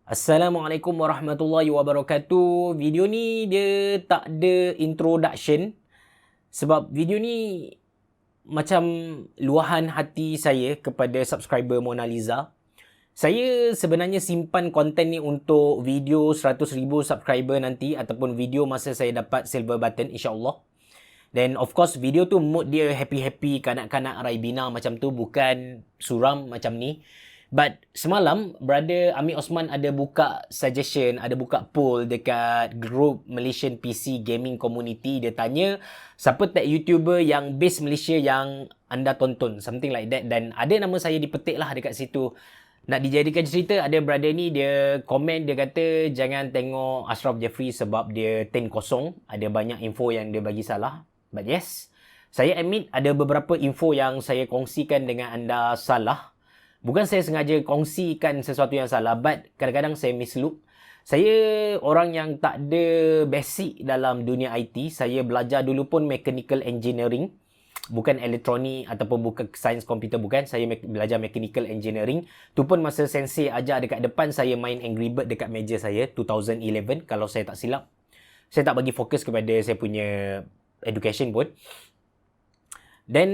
Assalamualaikum warahmatullahi wabarakatuh. Video ni dia tak ada introduction sebab video ni macam luahan hati saya kepada subscriber Mona Lisa. Saya sebenarnya simpan konten ni untuk video 100,000 subscriber nanti ataupun video masa saya dapat silver button insya-Allah. Dan of course video tu mood dia happy-happy, kanak-kanak Raibina macam tu, bukan suram macam ni. But semalam brother Amir Osman ada buka suggestion, ada buka poll dekat group Malaysian PC Gaming Community. Dia tanya siapa tag YouTuber yang base Malaysia yang anda tonton, something like that. Dan ada nama saya dipetik lah dekat situ. Nak dijadikan cerita, ada brother ni dia komen, dia kata jangan tengok Ashraf Jeffrey sebab dia 10 kosong. Ada banyak info yang dia bagi salah. But yes, saya admit ada beberapa info yang saya kongsikan dengan anda salah. Bukan saya sengaja kongsikan sesuatu yang salah, but kadang-kadang saya mislook. Saya orang yang tak ada basic dalam dunia IT. Saya belajar dulu pun mechanical engineering. Bukan elektronik ataupun bukan sains komputer, bukan. Saya belajar mechanical engineering. Tu pun masa sensei ajar dekat depan, saya main Angry Bird dekat meja saya, 2011 kalau saya tak silap. Saya tak bagi fokus kepada saya punya education pun. Dan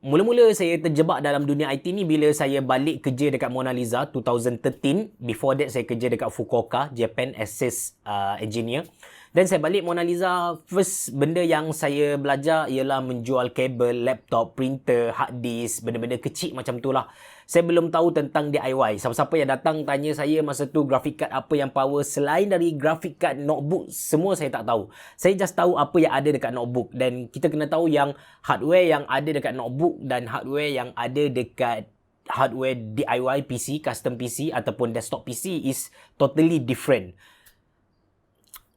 mula-mula saya terjebak dalam dunia IT ni bila saya balik kerja dekat Mona Lisa 2013. Before that saya kerja dekat Fukuoka, Japan as sales engineer. Dan saya balik Mona Lisa, first benda yang saya belajar ialah menjual kabel, laptop, printer, hard disk, benda-benda kecil macam tu lah. Saya belum tahu tentang DIY. Siapa-siapa yang datang tanya saya masa tu graphic card apa yang power, selain dari graphic card, notebook, semua saya tak tahu. Saya just tahu apa yang ada dekat notebook. Dan kita kena tahu yang hardware yang ada dekat notebook dan hardware yang ada dekat hardware DIY PC, custom PC ataupun desktop PC is totally different.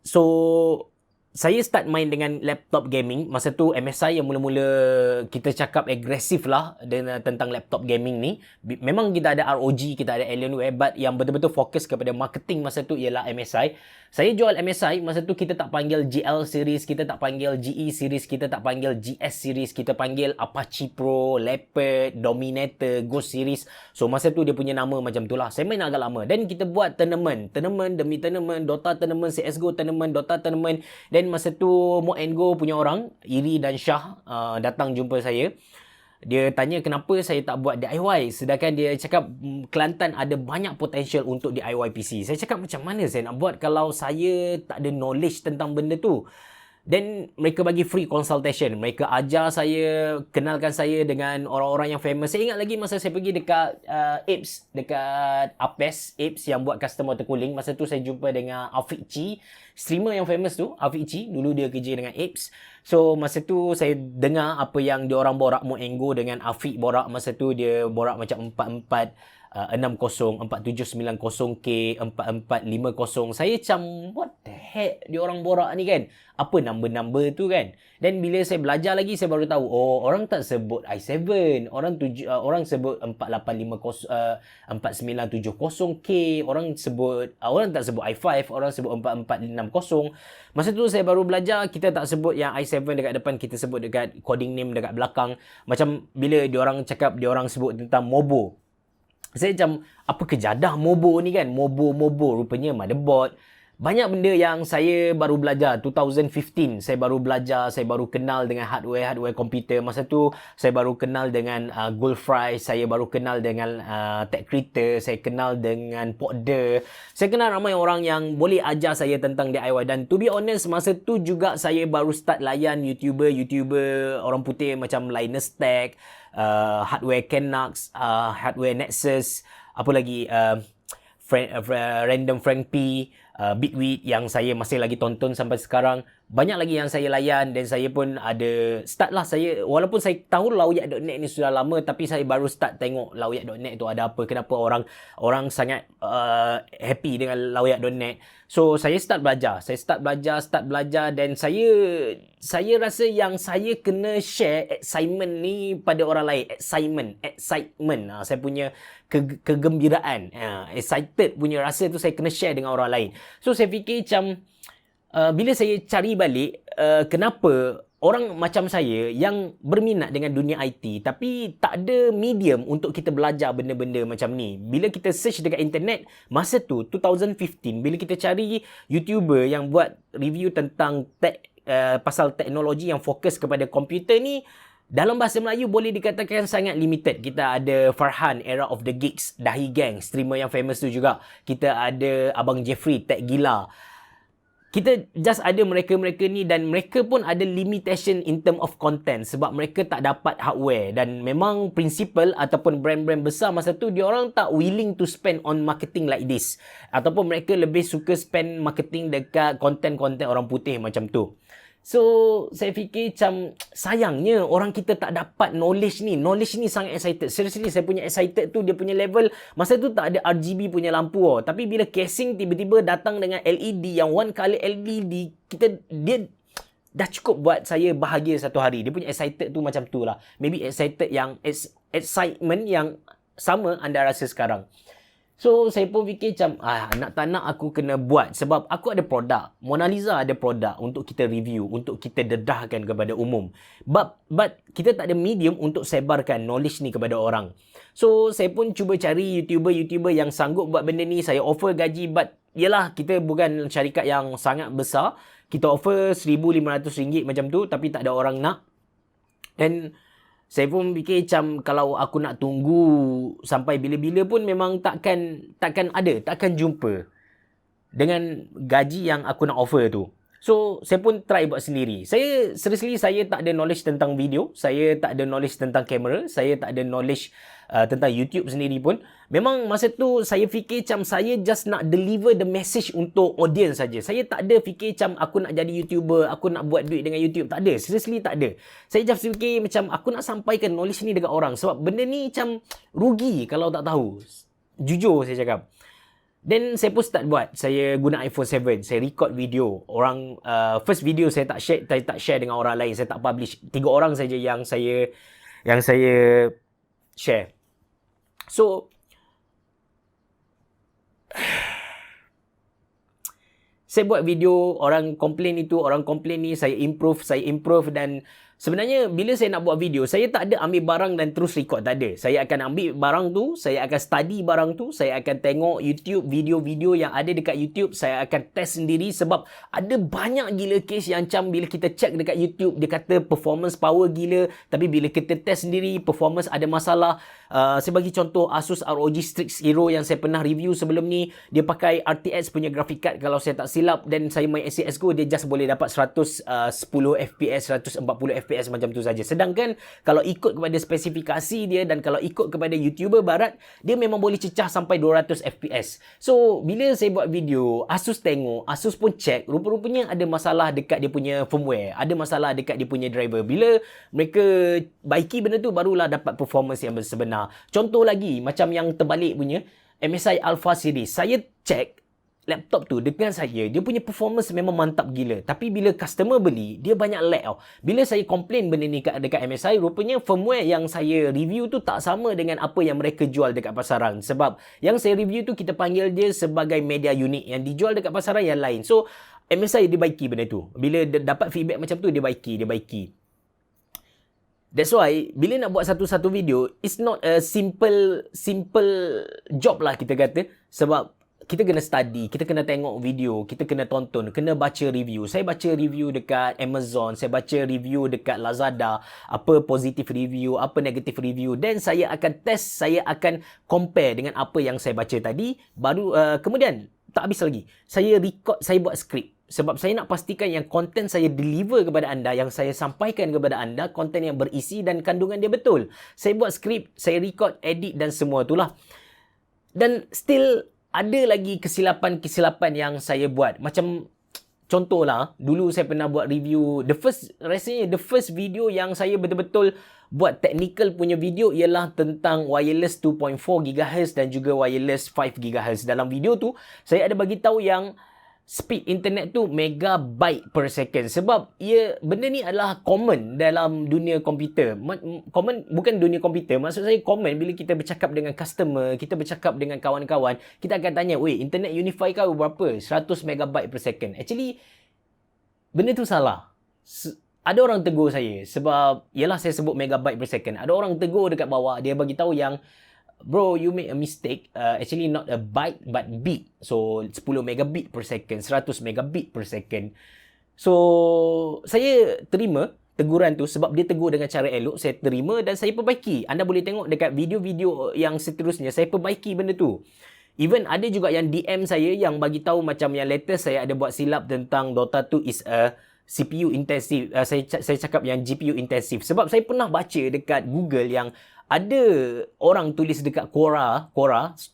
So, saya start main dengan laptop gaming. Masa tu MSI yang mula-mula kita cakap agresif lah tentang laptop gaming ni. Memang kita ada ROG, kita ada Alienware, but yang betul-betul fokus kepada marketing masa tu ialah MSI. Saya jual MSI, masa tu kita tak panggil GL series, kita tak panggil GE series, kita tak panggil GS series, kita panggil Apache Pro, Leopard, Dominator, Ghost series. So masa tu dia punya nama macam tu lah. Saya main agak lama. Dan kita buat tournament demi tournament, Dota tournament, CSGO tournament, Dota tournament. Dan masa tu Mo and Go punya orang, Iri dan Shah datang jumpa saya. Dia tanya kenapa saya tak buat DIY, sedangkan dia cakap Kelantan ada banyak potential untuk DIY PC. Saya cakap macam mana saya nak buat kalau saya tak ada knowledge tentang benda tu. Dan mereka bagi free consultation. Mereka ajar saya, kenalkan saya dengan orang-orang yang famous. Saya ingat lagi masa saya pergi dekat Apes, dekat Apes, Apes yang buat custom water cooling. Masa tu saya jumpa dengan Afiq Chi, streamer yang famous tu, Afiq Chi. Dulu dia kerja dengan Apes. So masa tu saya dengar apa yang diorang borak, Mo Enggo dengan Afiq borak. Masa tu dia borak macam 44 60, 4790K, 4450. Saya macam what the heck diorang borak ni kan? Apa number-number tu kan? Dan bila saya belajar lagi, saya baru tahu, oh orang tak sebut i7, orang sebut 4970K, orang tak sebut i5, orang sebut 4460. Masa tu saya baru belajar, kita tak sebut yang i7 dekat depan, kita sebut dekat coding name dekat belakang. Macam bila diorang cakap, diorang sebut tentang Mobo. Saya macam, apa kejadah Mobo ni kan? Mobo, rupanya motherboard. Banyak benda yang saya baru belajar. 2015, saya baru belajar, saya baru kenal dengan hardware komputer. Masa tu, saya baru kenal dengan Goldfry, saya baru kenal dengan Tech Creator, saya kenal dengan Podder. Saya kenal ramai orang yang boleh ajar saya tentang DIY. Dan to be honest, masa tu juga saya baru start layan YouTuber orang putih macam Linus Tech, hardware Canucks, hardware Nexus, apa lagi, Random Frank P, Bitwit yang saya masih lagi tonton sampai sekarang. Banyak lagi yang saya layan dan saya pun ada start lah saya, walaupun saya tahu lawyat.net ni sudah lama, tapi saya baru start tengok lawyat.net tu ada apa, kenapa orang sangat happy dengan lawyat.net. So saya start belajar dan saya rasa yang saya kena share excitement ni pada orang lain. Excitement. Saya punya kegembiraan, excited punya rasa tu saya kena share dengan orang lain. So saya fikir macam bila saya cari balik kenapa orang macam saya yang berminat dengan dunia IT tapi tak ada medium untuk kita belajar benda-benda macam ni. Bila kita search dekat internet, masa tu 2015 bila kita cari YouTuber yang buat review tentang pasal teknologi yang fokus kepada komputer ni, dalam bahasa Melayu boleh dikatakan sangat limited. Kita ada Farhan, Era of the Geeks, Dahi Gang, streamer yang famous tu juga. Kita ada Abang Jeffrey, Tech Gila. Kita just ada mereka-mereka ni dan mereka pun ada limitation in term of content sebab mereka tak dapat hardware dan memang principal ataupun brand-brand besar masa tu dia orang tak willing to spend on marketing like this ataupun mereka lebih suka spend marketing dekat konten-konten orang putih macam tu. So, saya fikir macam sayangnya orang kita tak dapat knowledge ni. Knowledge ni sangat excited. Seriously, saya punya excited tu dia punya level. Masa tu tak ada RGB punya lampu. Tapi bila casing tiba-tiba datang dengan LED yang one color LED, dia dah cukup buat saya bahagia satu hari. Dia punya excited tu macam tu lah. Maybe excited yang excitement yang sama anda rasa sekarang. So, saya pun fikir macam, nak tak nak aku kena buat. Sebab aku ada produk. Mona Lisa ada produk untuk kita review, untuk kita dedahkan kepada umum. But kita tak ada medium untuk sebarkan knowledge ni kepada orang. So, saya pun cuba cari YouTuber yang sanggup buat benda ni. Saya offer gaji, but yelah, kita bukan syarikat yang sangat besar. Kita offer RM1,500 macam tu, tapi tak ada orang nak. Dan saya pun fikir macam kalau aku nak tunggu sampai bila-bila pun memang takkan jumpa dengan gaji yang aku nak offer tu. So, saya pun try buat sendiri. Saya tak ada knowledge tentang video. Saya tak ada knowledge tentang kamera. Saya tak ada knowledge tentang YouTube sendiri pun. Memang masa tu saya fikir macam saya just nak deliver the message untuk audience saja. Saya tak ada fikir macam aku nak jadi YouTuber, aku nak buat duit dengan YouTube. Tak ada. Seriously tak ada. Saya just fikir macam aku nak sampaikan knowledge ni dekat orang. Sebab benda ni macam rugi kalau tak tahu. Jujur saya cakap. Then saya pun start buat. Saya guna iPhone 7. Saya record video. Orang first video saya tak share dengan orang lain. Saya tak publish. 3 orang saja yang saya share. So saya buat video, orang komplain itu, orang komplain ni, saya improve dan sebenarnya bila saya nak buat video, saya tak ada ambil barang dan terus record, tak ada. Saya akan ambil barang tu, saya akan study barang tu, saya akan tengok YouTube, video-video yang ada dekat YouTube, saya akan test sendiri sebab ada banyak gila case yang macam bila kita check dekat YouTube, dia kata performance power gila, tapi bila kita test sendiri, performance ada masalah. Saya bagi contoh Asus ROG Strix Hero yang saya pernah review sebelum ni, dia pakai RTX punya graphic card kalau saya tak silap dan saya main CSGO, dia just boleh dapat 110 FPS, 140 FPS macam tu saja. Sedangkan kalau ikut kepada spesifikasi dia dan kalau ikut kepada YouTuber barat, dia memang boleh cecah sampai 200 FPS. So, bila saya buat video, Asus tengok, Asus pun check, rupa-rupanya ada masalah dekat dia punya firmware, ada masalah dekat dia punya driver. Bila mereka baiki benda tu, barulah dapat performance yang sebenar. Contoh lagi, macam yang terbalik punya, MSI Alpha Series. Saya check laptop tu dengan saya, dia punya performance memang mantap gila. Tapi bila customer beli, dia banyak lag tau. Bila saya komplain benda ni dekat MSI, rupanya firmware yang saya review tu tak sama dengan apa yang mereka jual dekat pasaran. Sebab yang saya review tu kita panggil dia sebagai media unit, yang dijual dekat pasaran yang lain. So, MSI dia baiki benda tu. Bila dia dapat feedback macam tu, dia baiki. That's why, bila nak buat satu-satu video, it's not a simple job lah kita kata. Sebab kita kena study, kita kena tengok video, kita kena tonton, kena baca review. Saya baca review dekat Amazon, saya baca review dekat Lazada, apa positive review, apa negative review. Dan saya akan test, saya akan compare dengan apa yang saya baca tadi. Baru kemudian, tak habis lagi. Saya record, saya buat skrip. Sebab saya nak pastikan yang konten saya deliver kepada anda, yang saya sampaikan kepada anda, konten yang berisi dan kandungan dia betul. Saya buat skrip, saya record, edit dan semua itulah. Dan still ada lagi kesilapan-kesilapan yang saya buat. Macam contohlah, dulu saya pernah buat review, the first video yang saya betul-betul buat technical punya video ialah tentang wireless 2.4 GHz dan juga wireless 5 GHz. Dalam video tu, saya ada bagi tahu yang speed internet tu megabyte per second. Sebab benda ni adalah common dalam dunia komputer. Common bukan dunia komputer, maksud saya common bila kita bercakap dengan customer, kita bercakap dengan kawan-kawan, kita akan tanya, "Weh, internet Unify kau berapa?" 100 megabyte per second. Actually, benda tu salah. ada orang tegur saya sebab yalah saya sebut megabyte per second. Ada orang tegur dekat bawah, dia bagi tahu yang bro, you make a mistake. Actually not a byte but bit. So 10 megabit per second, 100 megabit per second. So saya terima teguran tu sebab dia tegur dengan cara elok. Saya terima dan saya perbaiki. Anda boleh tengok dekat video-video yang seterusnya, saya perbaiki benda tu. Even ada juga yang DM saya yang bagi tahu macam yang latest saya ada buat silap tentang Dota 2 is a CPU intensif. Saya cakap yang GPU intensif. Sebab saya pernah baca dekat Google yang ada orang tulis dekat Quora,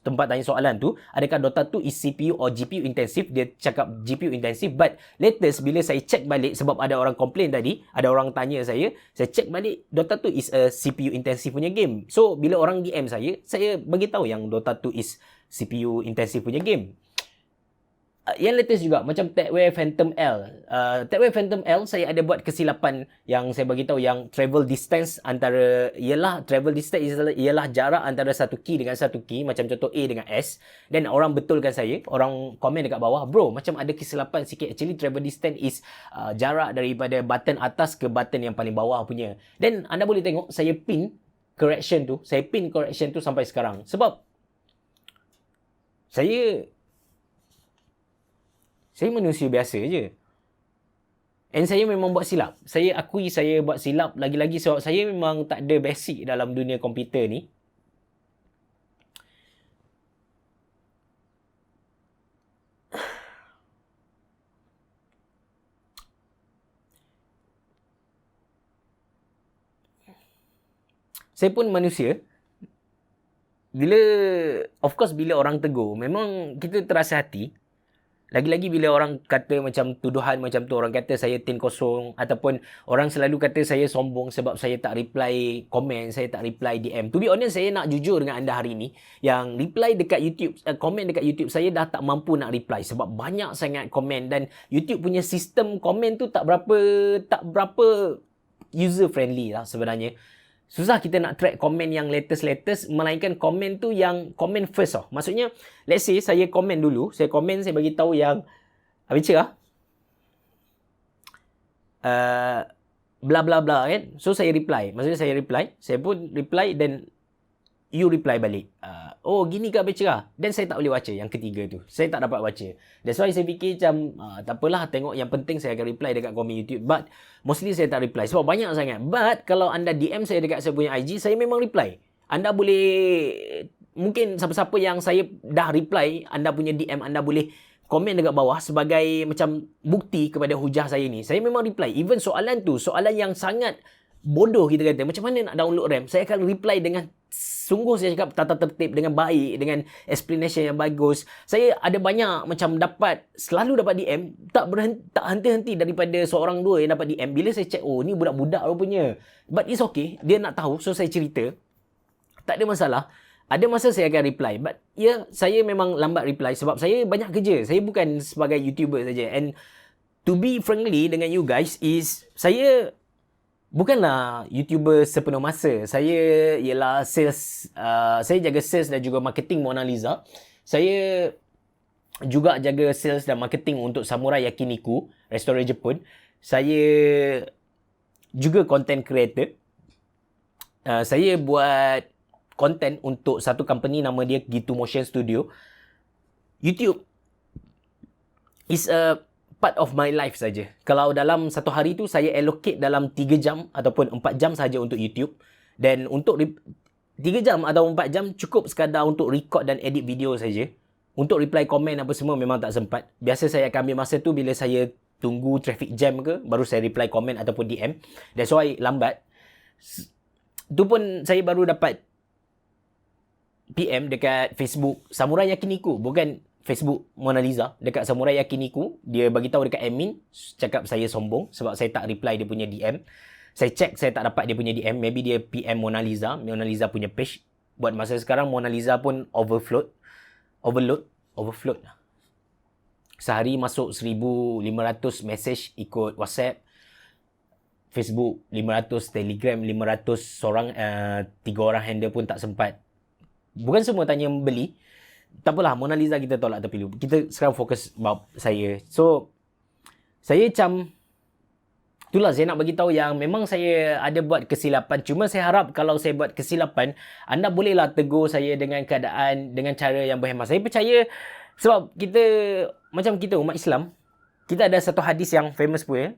tempat tanya soalan tu, adakah Dota 2 is CPU or GPU intensif? Dia cakap GPU intensif. But latest bila saya check balik, sebab ada orang komplain tadi, ada orang tanya saya check balik Dota 2 is a CPU intensif punya game. So bila orang DM saya bagi tahu yang Dota 2 is CPU intensif punya game. Yang latest juga macam Techwear Phantom L. Techwear Phantom L saya ada buat kesilapan yang saya bagi tahu yang travel distance ialah jarak antara satu key dengan satu key, macam contoh A dengan S. Dan orang betulkan saya, orang komen dekat bawah, bro macam ada kesilapan sikit, actually travel distance is jarak daripada button atas ke button yang paling bawah punya. Dan anda boleh tengok saya pin correction tu sampai sekarang. Sebab saya manusia biasa je. And saya memang buat silap. Saya akui saya buat silap. Lagi-lagi sebab saya memang tak ada basic dalam dunia komputer ni. Saya pun manusia. Of course bila orang tegur, memang kita terasa hati. Lagi-lagi bila orang kata macam tuduhan macam tu, orang kata saya tin kosong, ataupun orang selalu kata saya sombong sebab saya tak reply komen, saya tak reply DM. To be honest, saya nak jujur dengan anda hari ni, yang reply dekat YouTube, komen dekat YouTube saya dah tak mampu nak reply sebab banyak sangat komen, dan YouTube punya sistem komen tu tak berapa user friendly lah sebenarnya. Susah kita nak track komen yang latest, melainkan komen tu yang komen first tau. Maksudnya, let's say saya komen dulu, saya bagi tahu yang bla bla bla kan. So saya reply. Maksudnya saya pun reply dan you reply balik. Oh gini ke Abang? Dan saya tak boleh baca yang ketiga tu. Saya tak dapat baca. That's why saya fikir macam tak apalah, tengok yang penting saya akan reply dekat komen YouTube. But mostly saya tak reply sebab banyak sangat. But kalau anda DM saya dekat saya punya IG, saya memang reply. Anda boleh, mungkin siapa-siapa yang saya dah reply, anda punya DM, anda boleh komen dekat bawah sebagai macam bukti kepada hujah saya ni. Saya memang reply. Even soalan tu, soalan yang sangat bodoh kita kata, macam mana nak download RAM, saya akan reply dengan sungguh, saya cakap tata tertib, dengan baik, dengan explanation yang bagus. Saya ada banyak macam selalu dapat DM, tak henti-henti daripada seorang dua yang dapat DM. Bila saya check, oh ni budak-budak rupanya. But it's okay, dia nak tahu, so saya cerita. Tak ada masalah. Ada masa saya akan reply. But saya memang lambat reply sebab saya banyak kerja. Saya bukan sebagai YouTuber saja. And to be friendly dengan you guys is, saya bukanlah YouTuber sepenuh masa. Saya ialah sales. Saya jaga sales dan juga marketing Mona Lisa. Saya juga jaga sales dan marketing untuk Samurai Yakiniku, restoran Jepun. Saya juga content creator. Saya buat content untuk satu company, nama dia Gitu Motion Studio. YouTube is a part of my life saja. Kalau dalam satu hari tu saya allocate dalam 3 jam ataupun 4 jam saja untuk YouTube, dan untuk 3 jam atau 4 jam cukup sekadar untuk record dan edit video saja. Untuk reply komen apa semua memang tak sempat. Biasa saya akan ambil masa tu bila saya tunggu traffic jam ke, baru saya reply komen ataupun DM. That's why lambat. Tu pun saya baru dapat PM dekat Facebook Samurai Yakiniku, bukan Facebook Mona Lisa. Dekat Samurai Yakiniku, dia bagi tahu dekat admin, cakap saya sombong sebab saya tak reply dia punya DM. Saya check, saya tak dapat dia punya DM. Maybe dia PM Mona Lisa punya page. Buat masa sekarang Mona Lisa pun overload. Sehari masuk 1,500 message ikut WhatsApp, Facebook 500, Telegram 500, seorang 3 orang handle pun tak sempat. Bukan semua tanya beli. Tak apalah, Mona Lisa kita tolak tepi dulu. Kita sekarang fokus bab saya. So, saya macam itulah saya nak bagi tahu yang memang saya ada buat kesilapan. Cuma saya harap kalau saya buat kesilapan, anda bolehlah tegur saya dengan keadaan, dengan cara yang berhemah. Saya percaya sebab kita, macam kita umat Islam, kita ada satu hadis yang famous pun ya.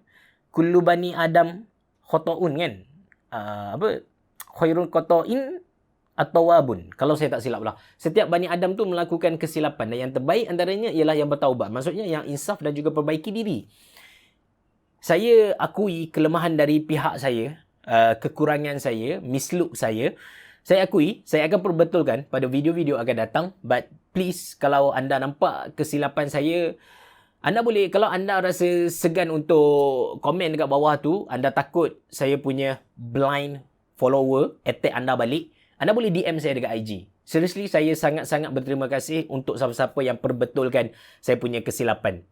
Kullu bani Adam khotoun kan. Khairul khotoin atau wabun. Kalau saya tak silap lah. Setiap Bani Adam tu melakukan kesilapan. Dan yang terbaik antaranya ialah yang bertaubat. Maksudnya yang insaf dan juga perbaiki diri. Saya akui kelemahan dari pihak saya, kekurangan saya, mislook saya. Saya akui, saya akan perbetulkan pada video-video akan datang. But please, kalau anda nampak kesilapan saya, anda boleh, kalau anda rasa segan untuk komen dekat bawah tu, anda takut saya punya blind follower attack anda balik, anda boleh DM saya dekat IG. Seriously, saya sangat-sangat berterima kasih untuk siapa-siapa yang perbetulkan saya punya kesilapan.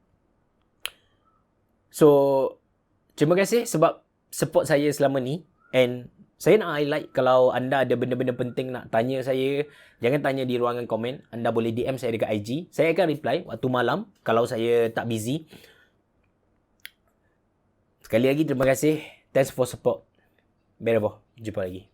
So, terima kasih sebab support saya selama ni. And saya nak highlight, kalau anda ada benda-benda penting nak tanya saya, jangan tanya di ruangan komen. Anda boleh DM saya dekat IG. Saya akan reply waktu malam kalau saya tak busy. Sekali lagi terima kasih. Thanks for support. Berevo. Jumpa lagi.